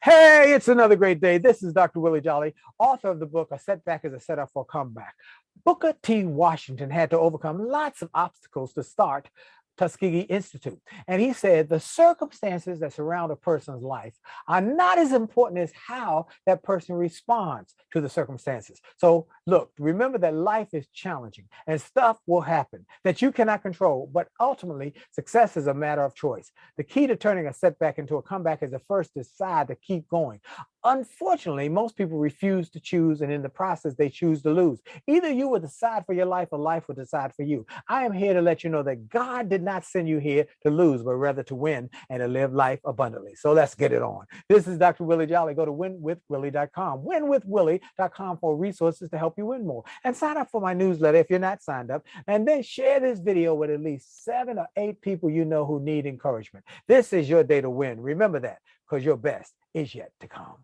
Hey, it's another great day. This is Dr. Willie Jolley, author of the book, A Setback is a Setup for a Comeback. Booker T. Washington had to overcome lots of obstacles to start Tuskegee Institute. And he said the circumstances that surround a person's life are not as important as how that person responds to the circumstances. So look, remember that life is challenging and stuff will happen that you cannot control, but ultimately success is a matter of choice. The key to turning a setback into a comeback is to first decide to keep going. Unfortunately, most people refuse to choose, and in the process, they choose to lose. Either you will decide for your life or life will decide for you. I am here to let you know that God did not send you here to lose, but rather to win and to live life abundantly. So let's get it on. This is Dr. Willie Jolley. Go to winwithwillie.com, winwithwillie.com for resources to help you win more. And sign up for my newsletter if you're not signed up. And then share this video with at least 7 or 8 people you know who need encouragement. This is your day to win. Remember that, because your best is yet to come.